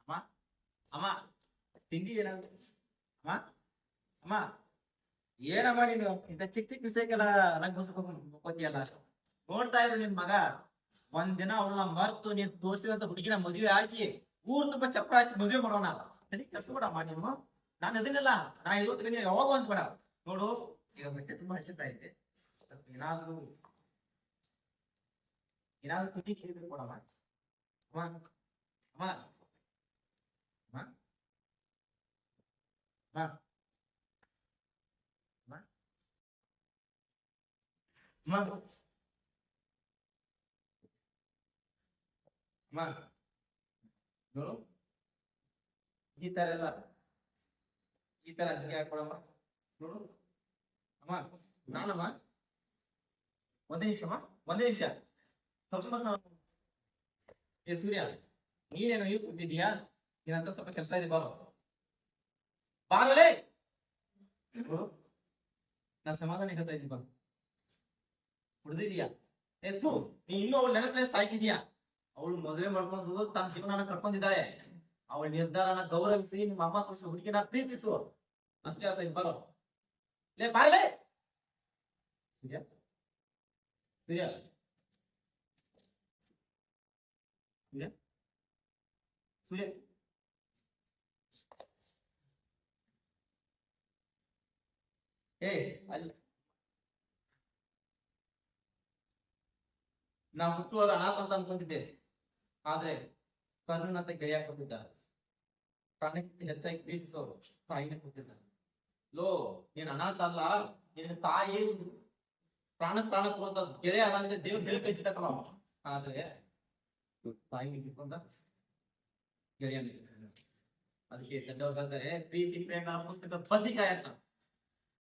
ಅಮ್ಮ ಅಮ್ಮ ತಿಂಡಿ ಏನಾದ್ರು ಅಮ್ಮ ಅಮ್ಮ ಏನಮ್ಮ ನೀನು ಇಂಥ ಚಿಕ್ಕ ಚಿಕ್ಕ ವಿಷಯಕ್ಕೆಲ್ಲ ರಂಗೋತಿಯಲ್ಲ. ನೋಡ್ತಾ ಇದ್ರು ನಿನ್ ಮಗ ಒಂದಿನ ಅವಳನ್ನ ಮರ್ತು ನೀನ್ ತೋರಿಸಿದಂತ ಹುಡುಗಿನ ಮದುವೆ ಆಗಿ ಊರ್ ತುಂಬಾ ಚಪ್ರಾಯಿಸಿ ಮದುವೆ ಮಾಡೋಣ ತಲೆ ಕೆಲ್ಸಬೇಡಮ್ಮ ನೀನು. ನಾನು ಅದನ್ನೆಲ್ಲ ನಾ ಇವತ್ತು ಯಾವಾಗ ಅನ್ಸ್ಬೇಡ. ನೋಡು ಈಗ ಬಟ್ಟೆ ತುಂಬಾ ಹಸಿತಾ ಇದೆ, ಏನಾದ್ರು ಏನಾದ್ರು ತಿಂಡಿ ಕೇಳಿದ್ರು ಕೊಡಮ್ಮ. ಅಮ್ಮ ಅಮ್ಮ ಅಮ್ಮ ಅಮ್ಮ ಅಮ್ಮ ಅಮ್ಮ ನೋಡು ಈ ತರ ಅಸಿಗೆ ಹಾಕೊಳಮ್ಮ. ನೋಡು ಅಮ್ಮ ನಾನಮ್ಮ ಒಂದೇ ನಿಮಿಷಮ್ಮ, ಒಂದೇ ನಿಮಿಷ. ಏ ಸೂರ್ಯ, ನೀನೇನು ಈಗ ಕೂತಿದ್ಯಾ? ನೀನಂತ ಸ್ವಲ್ಪ ಕೆಲಸ ಇದೆ, ಬಾರೋ ಬಾರಲೇ. ನಾನ್ ಸಮಾಧಾನ ಹೇಳ್ತಾ ಇದ್ದೀನಿ, ಬಾರು ಹುಡ್ದಿದ್ಯಾ? ಎತ್ತು ನೀ ಇನ್ನೂ ಅವಳು ನೆನಪಲ್ಲೇ ಸಾಯ್ತಿದ್ಯಾ? ಅವಳು ಮದುವೆ ಮಾಡ್ಕೊಂಡು ತನ್ನ ಜೀವನ ಕಟ್ಕೊಂಡಿದ್ದಾಳೆ. ಅವಳ ನಿರ್ಧಾರನ ಗೌರವಿಸಿ ನಿಮ್ಮ ಅಮ್ಮ ತೋರಿಸಿ ಹುಡುಗಿನ ಪ್ರೀತಿಸು ಅಷ್ಟೇ. ಆತ ಬರೋ ಲೇ ಬಾರಲೇ. ಸೂರ್ಯ ಸೂರ್ಯ ಸೂರ್ಯ ಸೂರ್ಯ ಏ ಅಲ್ಲಿ ನಾ ಹುಟ್ಟುವಾಗ ಅನಾಥ ಅಂತ ಅನ್ಕೊಂತಿದ್ದೆ, ಆದ್ರೆ ಕರ್ಣನ್ ಅಂತ ಗೆಳೆಯ ಕೊಟ್ಟಿದ್ದ. ಪ್ರಾಣಕ್ಕಿಂತ ಹೆಚ್ಚಾಗಿ ಪ್ರೀತಿಸೋರು ತಾಯಿನ ಕೊಟ್ಟಿದ್ದ. ಲೋ ನೀನ್ ಅನಾಥ ಅಲ್ಲ, ನಿನ್ನ ತಾಯಿ ಪ್ರಾಣ ಕೊಡುವಂತ ಗೆಳೆಯ ಅಲ್ಲ ಅಂದ್ರೆ ದೇವ್ರು ಹೇಳಿ ಕಳಿಸಿದಕ್ಕಲ್ಲ. ಆದ್ರೆ ತಾಯಿ ನಿಂತ್ಕೊಂಡ ಗೆಳೆಯ. ಅದಕ್ಕೆ ದೊಡ್ಡವ್ರು ಪ್ರೀತಿ ಪ್ರೇಮ ಪುಸ್ತಕ ಬದ್ನಿಕಾಯ ಅಂತ